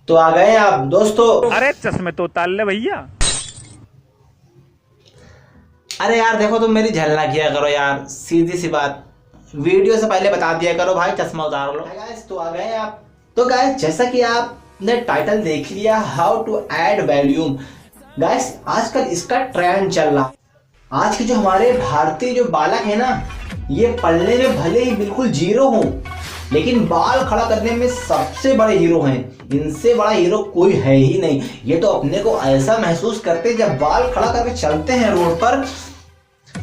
तो आ गए आप दोस्तों। अरे चश्मे तो उतार ले भैया। अरे यार देखो, तुम मेरी झलना किया करो यार, सीधी सी बात, वीडियो से पहले बता दिया करो भाई चश्मा उतार लो। गाइस तो आ गए आप। तो गाइस जैसा कि आपने टाइटल देख लिया, how to add volume. Guys आजकल इसका ट्रेंड चल रहा। आज के जो हमारे भारतीय जो बालक है ना, ये पढ़ने में भले ही बिल्कुल जीरो हों, लेकिन बाल खड़ा करने में सबसे बड़े हीरो हैं। इनसे बड़ा हीरो कोई है ही नहीं। ये तो अपने को ऐसा महसूस करते हैं जब बाल खड़ा करके चलते हैं रोड पर,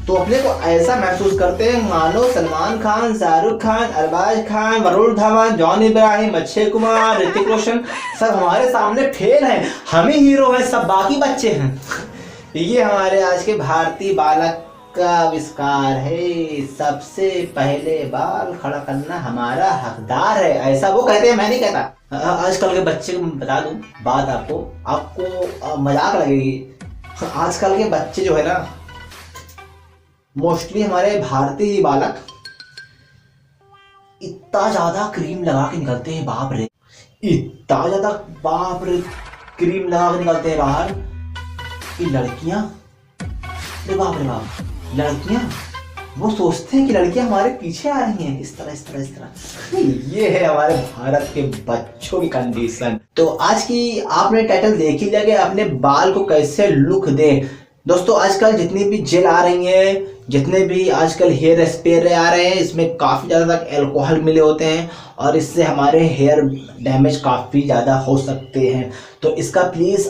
तो अपने को ऐसा महसूस करते हैं मानो सलमान खान, शाहरुख खान, अरबाज खान, वरुण धवन, जॉन इब्राहिम, अक्षय कुमार, ऋतिक रोशन सब हमारे सामने फेल हैं, हम ही हीरो हैं, सब बाकी बच्चे हैं। ये हमारे आज के भारतीय बालक का आविष्कार है। सबसे पहले बाल खड़ा करना हमारा हकदार है, ऐसा वो कहते हैं, मैं नहीं कहता। आजकल के बच्चे को बता दूं बात, आपको मजाक लगेगी। आजकल के बच्चे जो है ना, मोस्टली हमारे भारतीय बालक इतना ज्यादा क्रीम लगा के निकलते हैं, बाप रे, इतना ज्यादा बाप रे क्रीम लगा के निकलते हैं बाहर कि लड़कियां, अरे बाप रे बाप, लड़कियां वो सोचते हैं कि लड़कियां हमारे पीछे आ रही हैं, इस तरह इस तरह इस तरह। ये है हमारे भारत के बच्चों की कंडीशन। तो आज की आपने टाइटल देख ही लिया कि अपने बाल को कैसे लुक दे। दोस्तों आजकल जितनी भी जेल आ रही हैं, जितने भी आजकल हेयर स्प्रे आ रहे हैं, इसमें काफ़ी ज़्यादा तक अल्कोहल मिले होते हैं और इससे हमारे हेयर डैमेज काफ़ी ज़्यादा हो सकते हैं। तो इसका प्लीज़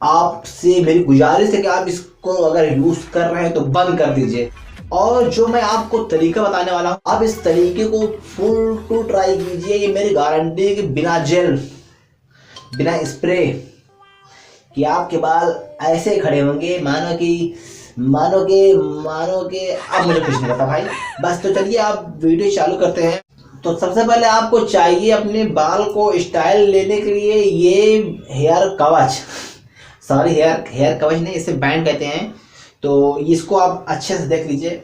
आपसे मेरी गुजारिश है कि आप इसको अगर यूज़ कर रहे हैं तो बंद कर दीजिए। और जो मैं आपको तरीका बताने वाला हूँ, आप इस तरीके को फुल टू ट्राई कीजिए। ये मेरी गारंटी है कि बिना जेल, बिना स्प्रे कि आपके बाल ऐसे खड़े होंगे मानो के अब मुझे कुछ नहीं पता भाई। बस तो चलिए आप वीडियो चालू करते हैं। तो सबसे पहले आपको चाहिए अपने बाल को स्टाइल लेने के लिए ये हेयर कवच, सॉरी हेयर कवच नहीं, इसे बैंड कहते हैं। तो इसको आप अच्छे से देख लीजिए,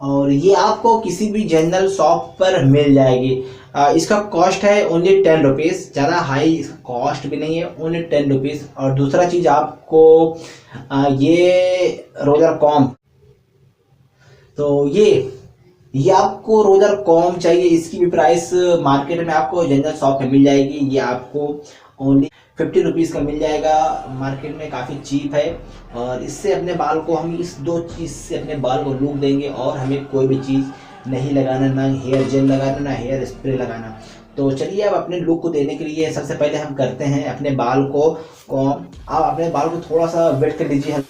और ये आपको किसी भी जनरल शॉप पर मिल जाएगी। इसका कॉस्ट है ओनली 10 रुपीज़, ज़्यादा हाई इसका कॉस्ट भी नहीं है, ओनली 10 रुपीज़। और दूसरा चीज़ आपको ये रोजर कॉम्ब, तो ये आपको रोजर कॉम्ब चाहिए। इसकी भी प्राइस मार्केट में आपको जनरल शॉप में मिल जाएगी। ये आपको ओनली 50 रुपीज़ का मिल जाएगा, मार्केट में काफ़ी चीप है। और इससे अपने बाल को, हम इस दो चीज़ से अपने बाल को लुक देंगे और हमें कोई भी चीज़ नहीं लगाना, ना हेयर जेल लगाना, ना हेयर स्प्रे लगाना। तो चलिए अब अपने लुक को देने के लिए सबसे पहले हम करते हैं अपने बाल को आप अपने बाल को थोड़ा सा वेट कर लीजिए।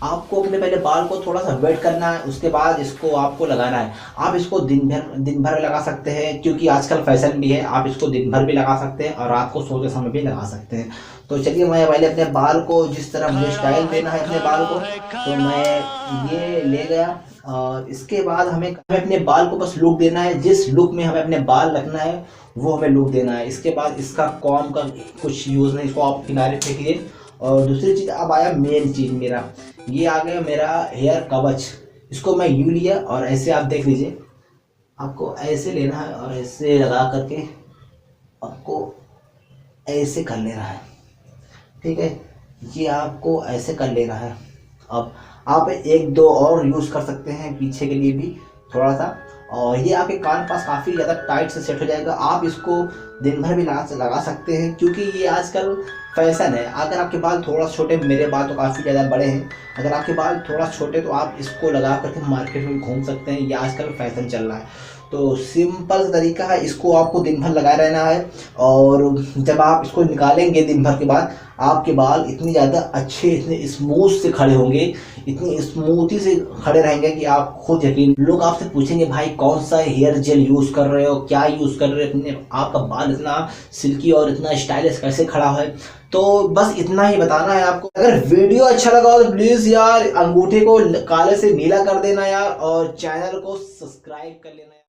आपको अपने पहले बाल को थोड़ा सा वेट करना है, उसके बाद इसको आपको लगाना है। आप इसको दिन भर लगा सकते हैं, क्योंकि आजकल फैशन भी है। आप इसको दिन भर भी लगा सकते हैं और रात को सोते समय भी लगा सकते हैं। तो चलिए मैं पहले अपने बाल को, जिस तरह मुझे स्टाइल देना है अपने बाल को, तो मैं ये ले गया। और इसके बाद हमें अपने बाल को बस लुक देना है, जिस लुक में हमें अपने बाल रखना है वो हमें लुक देना है। इसके बाद इसका कॉम्ब का कुछ यूज़ नहीं, इसको आप किनारे फेंकिए। और दूसरी चीज़, अब आया मेन चीज़ मेरा, ये आ गया मेरा हेयर कवच। इसको मैं यूँ लिया और ऐसे आप देख लीजिए, आपको ऐसे लेना है और ऐसे लगा करके आपको ऐसे कर लेना है, ठीक है। ये आपको ऐसे कर लेना है। अब आप एक दो और यूज़ कर सकते हैं पीछे के लिए भी थोड़ा सा, और ये आपके कान पास काफ़ी ज़्यादा टाइट से सेट हो जाएगा। आप इसको दिन भर भी लगा सकते हैं, क्योंकि ये आजकल फैशन है। अगर आपके बाल थोड़ा छोटे, मेरे बाल तो काफ़ी ज़्यादा बड़े हैं, अगर आपके बाल थोड़ा छोटे तो आप इसको लगा करके मार्केट में घूम सकते हैं। ये आजकल फैशन चल रहा है। तो सिंपल तरीका है, इसको आपको दिन भर लगाए रहना है। और जब आप इसको निकालेंगे दिन भर के बाद, आपके बाल इतनी ज़्यादा अच्छे, इतने स्मूथ से खड़े होंगे, इतनी स्मूथी से खड़े रहेंगे कि आप खुद यकीन। लोग आपसे पूछेंगे भाई कौन सा हेयर जेल यूज़ कर रहे हो, क्या यूज़ कर रहे हो, इतने आपका बाल इतना सिल्की और इतना स्टाइलिश कैसे खड़ा है। तो बस इतना ही बताना है आपको। अगर वीडियो अच्छा लगा हो तो प्लीज़ यार अंगूठे को काले से नीला कर देना यार, और चैनल को सब्सक्राइब कर लेना।